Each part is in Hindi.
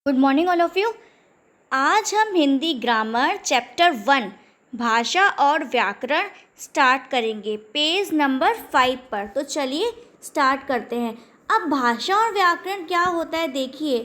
Good morning all of you. आज हम हिंदी ग्रामर चैप्टर 1 भाषा और व्याकरण स्टार्ट करेंगे पेज नंबर 5 पर। तो चलिए स्टार्ट करते हैं। अब भाषा और व्याकरण क्या होता है देखिए।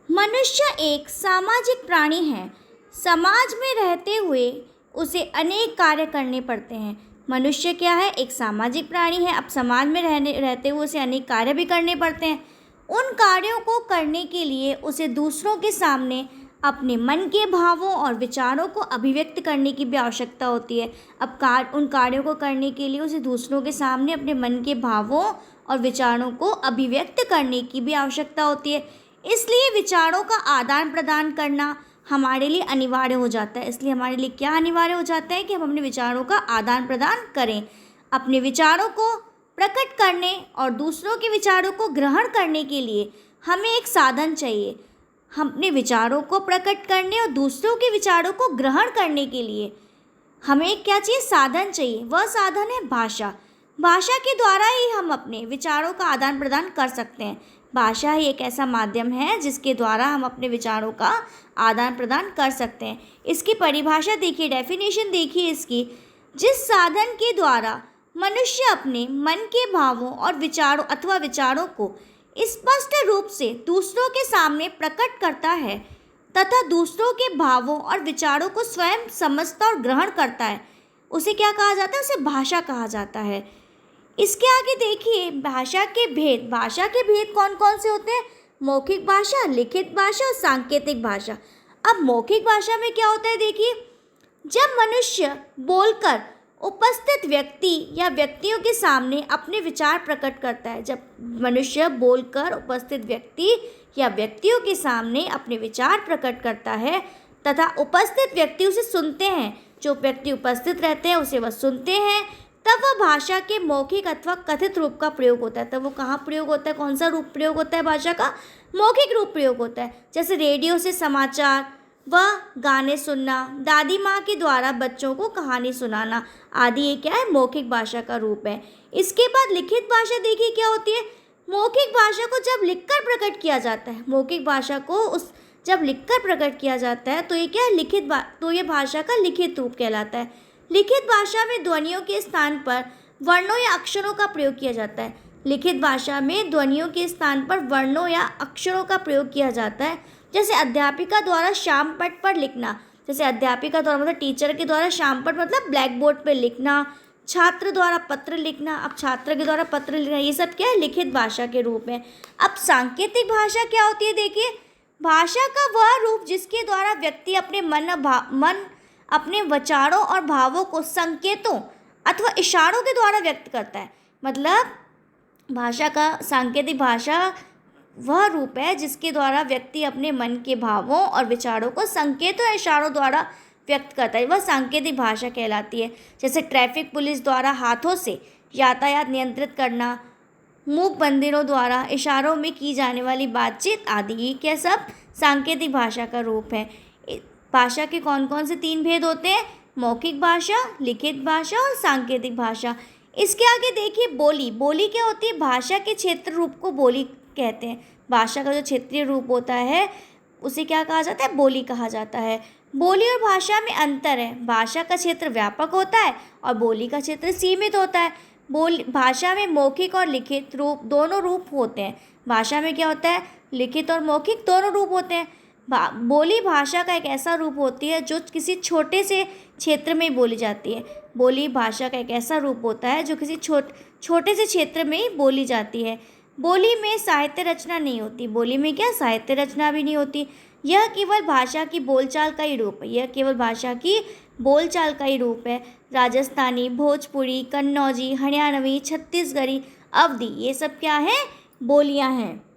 मनुष्य एक सामाजिक प्राणी है। समाज में रहते हुए उसे अनेक कार्य करने पड़ते हैं। मनुष्य क्या है? एक सामाजिक प्राणी है। अब समाज में रहते हुए उसे अनेक कार्य भी करने पड़ते हैं। उन कार्यों को करने के लिए उसे दूसरों के सामने अपने मन के भावों और विचारों को अभिव्यक्त करने की भी आवश्यकता होती है। अब उन कार्यों को करने के लिए उसे दूसरों के सामने अपने मन के भावों और विचारों को अभिव्यक्त करने की भी आवश्यकता होती है। इसलिए विचारों का आदान प्रदान करना हमारे लिए अनिवार्य हो जाता है। इसलिए हमारे लिए क्या अनिवार्य हो जाता है कि हम अपने विचारों का आदान प्रदान करें। अपने विचारों को प्रकट करने और दूसरों के विचारों को ग्रहण करने के लिए हमें एक साधन चाहिए। हम अपने विचारों को प्रकट करने और दूसरों के विचारों को ग्रहण करने के लिए हमें क्या चाहिए? साधन चाहिए। वह साधन है भाषा। भाषा के द्वारा ही हम अपने विचारों का आदान प्रदान कर सकते हैं। भाषा ही एक ऐसा माध्यम है जिसके द्वारा हम अपने विचारों का आदान प्रदान कर सकते हैं। इसकी परिभाषा देखिए, डेफिनेशन देखिए इसकी। जिस साधन के द्वारा मनुष्य अपने मन के भावों और विचारों को स्पष्ट रूप से दूसरों के सामने प्रकट करता है तथा दूसरों के भावों और विचारों को स्वयं समझता और ग्रहण करता है, उसे क्या कहा जाता है? उसे भाषा कहा जाता है। इसके आगे देखिए भाषा के भेद। भाषा के भेद कौन कौन से होते हैं? मौखिक भाषा, लिखित भाषा और सांकेतिक भाषा। अब मौखिक भाषा में क्या होता है देखिए, जब मनुष्य बोलकर उपस्थित व्यक्ति या व्यक्तियों के सामने अपने विचार प्रकट करता है। जब मनुष्य बोलकर उपस्थित व्यक्ति या व्यक्तियों के सामने अपने विचार प्रकट करता है तथा उपस्थित व्यक्ति उसे सुनते हैं, जो व्यक्ति उपस्थित रहते हैं उसे वह सुनते हैं, तब वह भाषा के मौखिक अथवा कथित रूप का प्रयोग होता है। तब वो कहाँ प्रयोग होता है? कौन सा रूप प्रयोग होता है? भाषा का मौखिक रूप प्रयोग होता है। जैसे रेडियो से समाचार व गाने सुनना, दादी माँ के द्वारा बच्चों को कहानी सुनाना आदि ये क्या है? मौखिक भाषा का रूप है। इसके बाद लिखित भाषा देखिए क्या होती है। मौखिक भाषा को जब लिखकर प्रकट किया जाता है, मौखिक भाषा को जब लिखकर प्रकट किया जाता है तो ये क्या है? तो ये भाषा का लिखित रूप कहलाता है। लिखित भाषा में ध्वनियों के स्थान पर वर्णों या अक्षरों का प्रयोग किया जाता है। लिखित भाषा में ध्वनियों के स्थान पर वर्णों या अक्षरों का प्रयोग किया जाता है। जैसे अध्यापिका द्वारा श्याम पट पर लिखना। जैसे अध्यापिका द्वारा मतलब टीचर के द्वारा श्याम पट मतलब ब्लैक बोर्ड पर लिखना। छात्र द्वारा पत्र लिखना। अब छात्र के द्वारा पत्र लिखना, ये सब क्या है? लिखित भाषा के रूप में। अब सांकेतिक भाषा क्या होती है देखिए। भाषा का वह रूप जिसके द्वारा व्यक्ति अपने विचारों और भावों को संकेतों अथवा इशारों के द्वारा व्यक्त करता है। मतलब भाषा का सांकेतिक भाषा वह रूप है जिसके द्वारा व्यक्ति अपने मन के भावों और विचारों को संकेतों या इशारों द्वारा व्यक्त करता है। वह सांकेतिक भाषा कहलाती है। जैसे ट्रैफिक पुलिस द्वारा हाथों से यातायात नियंत्रित करना, मूक बंदिरों द्वारा इशारों में की जाने वाली बातचीत आदि, ये क्या सब सांकेतिक भाषा का रूप है। भाषा के कौन कौन से 3 भेद होते हैं? मौखिक भाषा, लिखित भाषा और सांकेतिक भाषा। इसके आगे देखिए बोली। बोली क्या होती है? भाषा के क्षेत्र रूप को बोली कहते हैं। भाषा का जो क्षेत्रीय रूप होता है उसे क्या कहा जाता है? बोली कहा जाता है। बोली और भाषा में अंतर है। भाषा का क्षेत्र व्यापक होता है और बोली का क्षेत्र सीमित होता है। भाषा में मौखिक और लिखित रूप दोनों रूप होते हैं। भाषा में क्या होता है? लिखित और मौखिक दोनों रूप होते हैं। बोली भाषा का एक ऐसा रूप होती है जो किसी छोटे से क्षेत्र में बोली जाती है। बोली भाषा का एक ऐसा रूप होता है जो किसी छोटे से क्षेत्र में ही बोली जाती है। बोली में साहित्य रचना नहीं होती। बोली में क्या? साहित्य रचना भी नहीं होती। यह केवल भाषा की बोलचाल का ही रूप है। यह केवल भाषा की बोलचाल का ही रूप है। राजस्थानी, भोजपुरी, कन्नौजी, हरियाणवी, छत्तीसगढ़ी, अवधी, ये सब क्या है? बोलियां हैं।